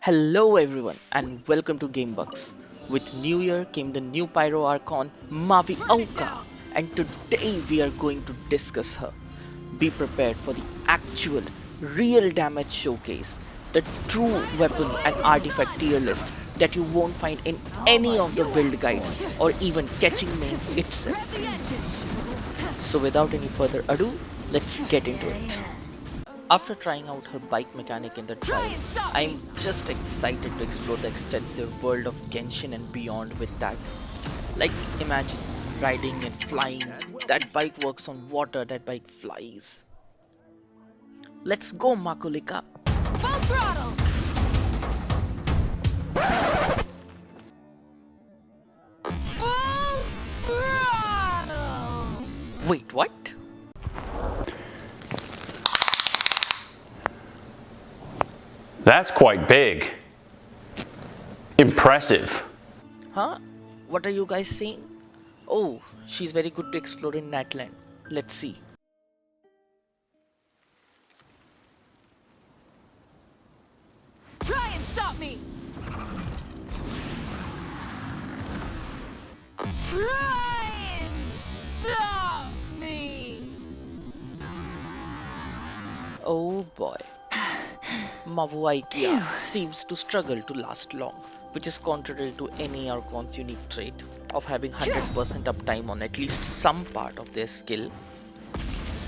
Hello everyone and welcome to Gamebugs. With New Year came the new Pyro Archon Mavuika, and today we are going to discuss her. Be prepared for the actual real damage showcase, the true weapon and artifact tier list that you won't find in any of the build guides or even catching mains itself. So without any further ado, let's get into it. After trying out her bike mechanic in the trial, I'm just excited to explore the extensive world of Genshin and beyond with that. Like, imagine riding and flying. That bike works on water, that bike flies. Let's go, Makulika. Full throttle! Full throttle! Wait, what? That's quite big. Impressive. Huh? What are you guys saying? Oh, she's very good to explore in Natland. Let's see. Try and stop me! Try and stop me! Oh boy. Mavuika seems to struggle to last long, which is contrary to any Archon's unique trait of having 100% uptime on at least some part of their skill.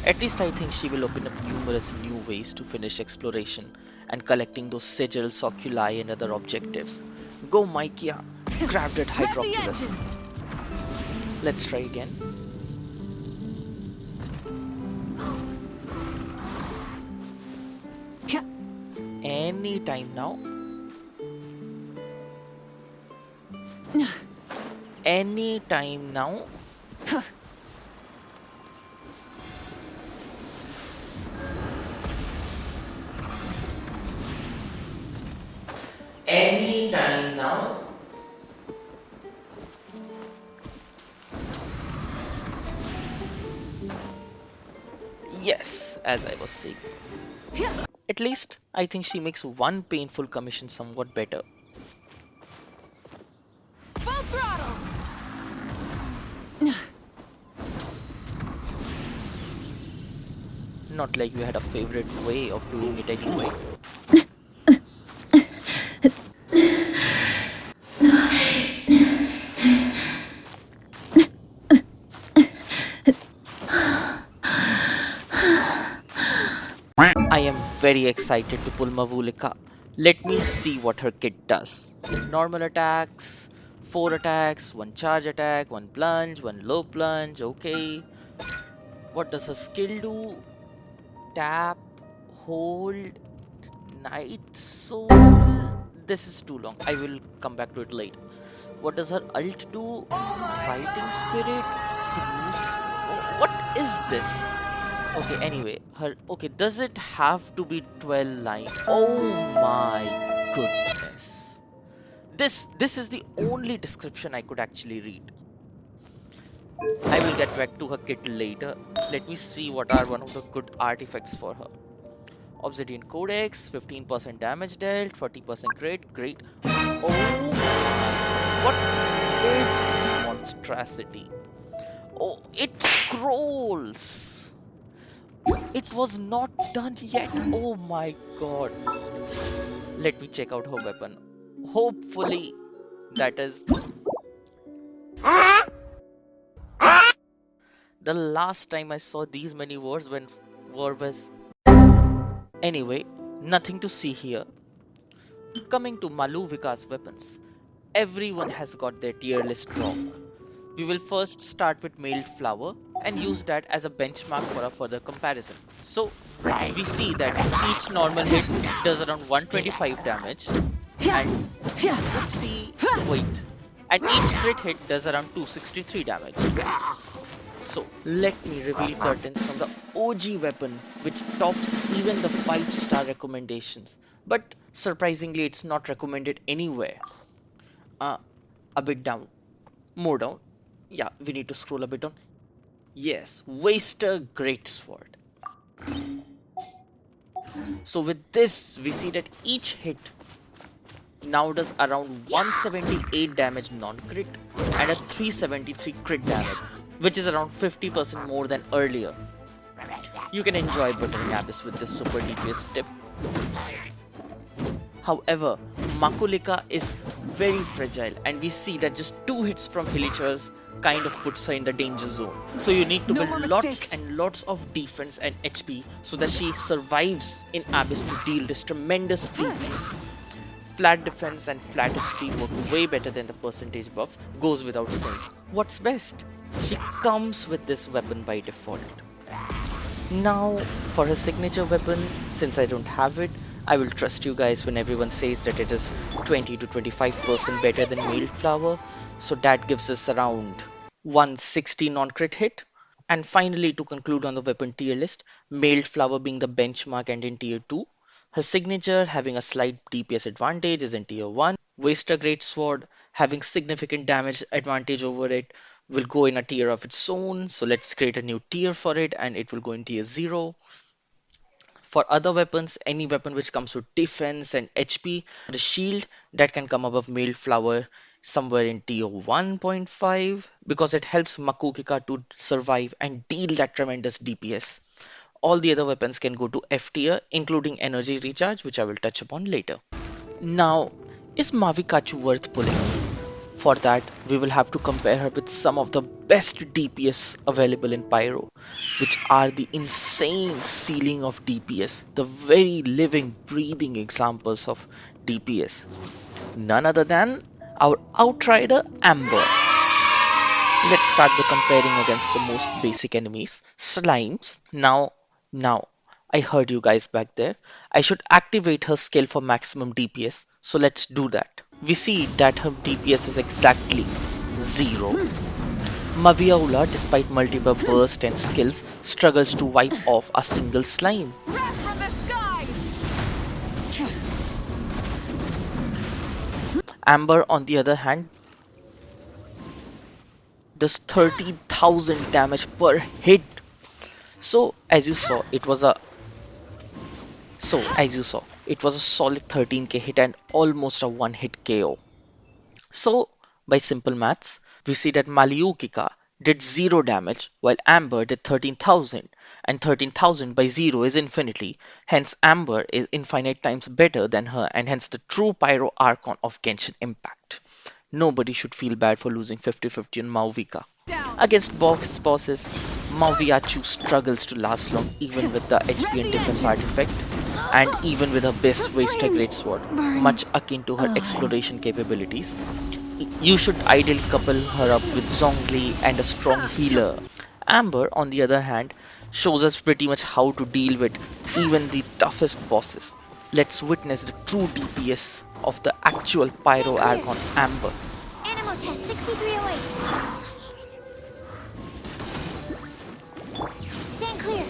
At least I think she will open up numerous new ways to finish exploration and collecting those sigils, oculi and other objectives. Go Maikia, grab that Grab the Hydroculus. engines! Let's try again. Anytime now. Anytime now. Anytime now. Yes, as I was saying. At least I think she makes one painful commission somewhat better. Full throttle! Not like you had a favorite way of doing it anyway. I am very excited to pull Mavuika. Let me see what her kit does. Normal attacks, 4 attacks, 1 charge attack, 1 plunge, 1 low plunge, okay. What does her skill do? Tap, hold, Night Soul. This is too long. I will come back to it later. What does her ult do? Fighting Spirit, Cruise. What is this? Okay, anyway, her okay, does it have to be 12 line? Oh my goodness. This is the only description I could actually read. I will get back to her kit later. Let me see what are one of the good artifacts for her. Obsidian Codex, 15% damage dealt, 40% crit, great. Oh my, what is this monstrosity? Oh, it scrolls! It was not done yet. Oh my god. Let me check out her weapon. Hopefully, that is the last time I saw these many words when war was. Anyway, nothing to see here. Coming to Maluvika's weapons, everyone has got their tier list wrong. We will first start with Mailed Flower and use that as a benchmark for a further comparison. So, we see that each normal hit does around 125 damage and see, wait, and each crit hit does around 263 damage. So, let me reveal curtains from the OG weapon which tops even the 5-star recommendations. But surprisingly, it's not recommended anywhere. Uh, a bit down. More down. Yeah, we need to scroll a bit down. Yes, Waster Greatsword. So with this, we see that each hit now does around 178 damage non-crit and a 373 crit damage, which is around 50% more than earlier. You can enjoy buttering Abyss with this super DPS tip. However, Makulika is very fragile, and we see that just 2 hits from Hilichurls kind of puts her in the danger zone. So you need to No build more lots mistakes. and lots of defense and HP so that she survives in Abyss to deal this tremendous DPS. Flat defense and flat HP work way better than the percentage buff, goes without saying. What's best? She comes with this weapon by default. Now, for her signature weapon, since I don't have it, I will trust you guys when everyone says that it is 20 to 25% better than Mailed Flower. So that gives us around 160 non-crit hit. And finally, to conclude on the weapon tier list, Mailed Flower being the benchmark and in tier 2. Her signature having a slight DPS advantage is in tier 1. Waster Greatsword having significant damage advantage over it will go in a tier of its own. So let's create a new tier for it and it will go in tier 0. For other weapons, any weapon which comes with defense and HP, the shield that can come above Mailed Flower somewhere in tier 1.5 because it helps Makukika to survive and deal that tremendous DPS. All the other weapons can go to F tier, including energy recharge, which I will touch upon later. Now, is Mauvika worth pulling? For that, we will have to compare her with some of the best DPS available in Pyro, which are the insane ceiling of DPS, the very living, breathing examples of DPS. None other than our Outrider Amber. Let's start by comparing against the most basic enemies, slimes. Now, I heard you guys back there. I should activate her skill for maximum DPS, so let's do that. We see that her DPS is exactly 0. Mavuika, despite multiple burst and skills, struggles to wipe off a single slime. Wrath from the skies! Amber, on the other hand, does 30,000 damage per hit. So, as you saw, it was a solid 13k hit and almost a one hit KO. So, by simple maths, we see that Malyukika did 0 damage while Amber did 13,000, and 13,000 by 0 is infinity, hence Amber is infinite times better than her and hence the true Pyro Archon of Genshin Impact. Nobody should feel bad for losing 50-50 on Mauvika. Down! Against boss bosses, Maviachu struggles to last long even with the HP and defense artifact and even with her best waster greatsword, much akin to her exploration capabilities. You should ideally couple her up with Zhongli and a strong healer. Amber, on the other hand, shows us pretty much how to deal with even the toughest bosses. Let's witness the true DPS of the actual Pyro Archon Amber. Animal test 6308. Stand clear.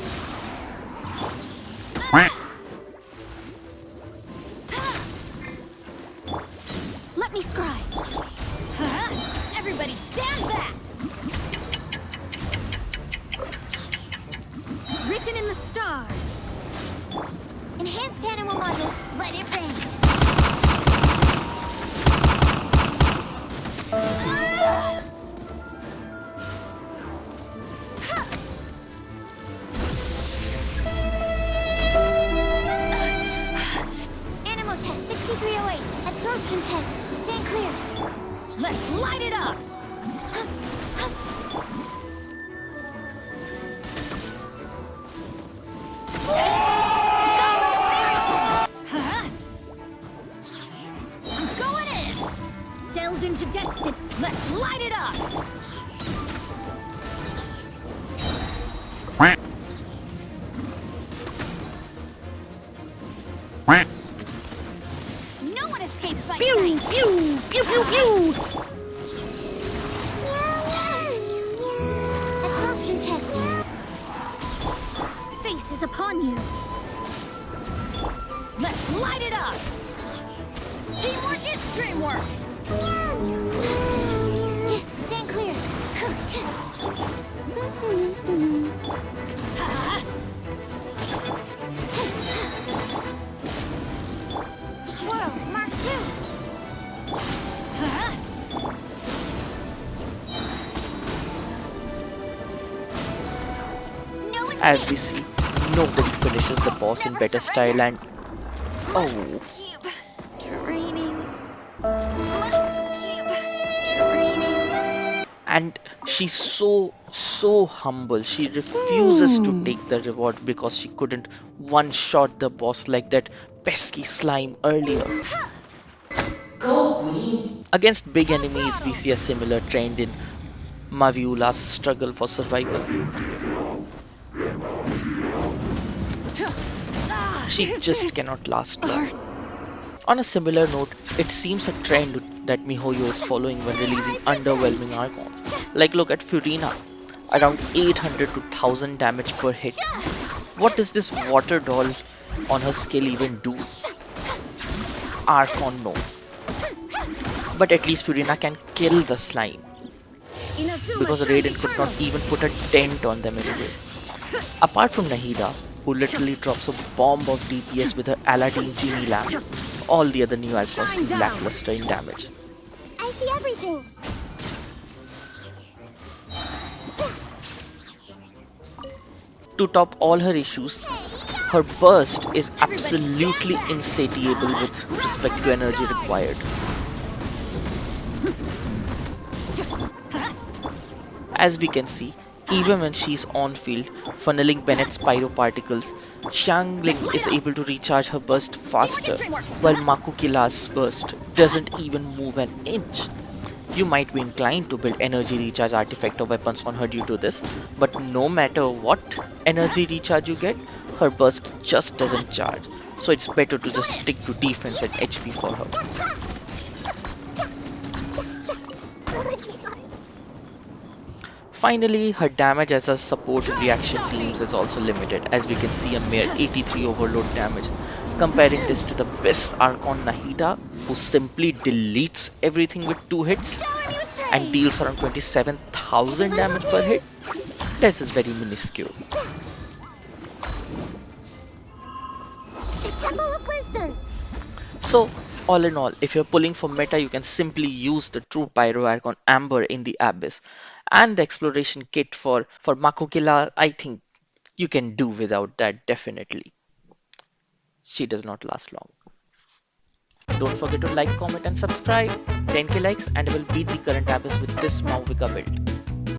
Let me scry. Everybody stand back! Written in the stars. Enhanced animal module. Let it rain. Animal test 6308. Absorption test. Stand clear. Let's light it up! I'm going in! Delves into destiny. Let's light it up! No one escapes my Pew, sight. pew, pew, pew, pew. Absorption test. Fate is upon you. Let's light it up! Teamwork is dreamwork! Stand clear. Swirl, Mark 2. As we see, nobody finishes the boss in Never better style, surrender. and oh, Keep training. Must keep training. and she's so humble. She refuses to take the reward because she couldn't one shot the boss like that pesky slime earlier. Against big enemies, we see a similar trend in Maviula's struggle for survival. She just cannot last long. On a similar note, it seems a trend that MiHoYo is following when releasing underwhelming Archons. Like look at Furina, around 800 to 1000 damage per hit. What does this water doll on her skill even do? Archon knows. But at least Furina can kill the slime, because Raiden could not even put a dent on them anyway. Apart from Nahida, who literally drops a bomb of DPS with her Aladdin Genie lamp, all the other new icons seem lackluster in damage. I see everything. To top all her issues, her burst is absolutely insatiable with respect to energy required. As we can see, even when she's on field, funneling Bennett's pyro particles, Xiangling is able to recharge her burst faster, while Makukila's burst doesn't even move an inch. You might be inclined to build energy recharge artifact or weapons on her due to this, but no matter what energy recharge you get, her burst just doesn't charge. So it's better to just stick to defense and HP for her. Finally, her damage as a support in reaction teams is also limited, as we can see a mere 83 overload damage. Comparing this to the best Archon Nahida, who simply deletes everything with 2 hits and deals around 27,000 damage per hit, this is very minuscule. The Temple of Wisdom. So, all in all, if you're pulling for meta, you can simply use the true Pyro Archon Amber in the Abyss. And the exploration kit for Makokila, I think you can do without that definitely. She does not last long. Don't forget to like, comment and subscribe. 10k likes and we'll beat the current Abyss with this Mauvika build.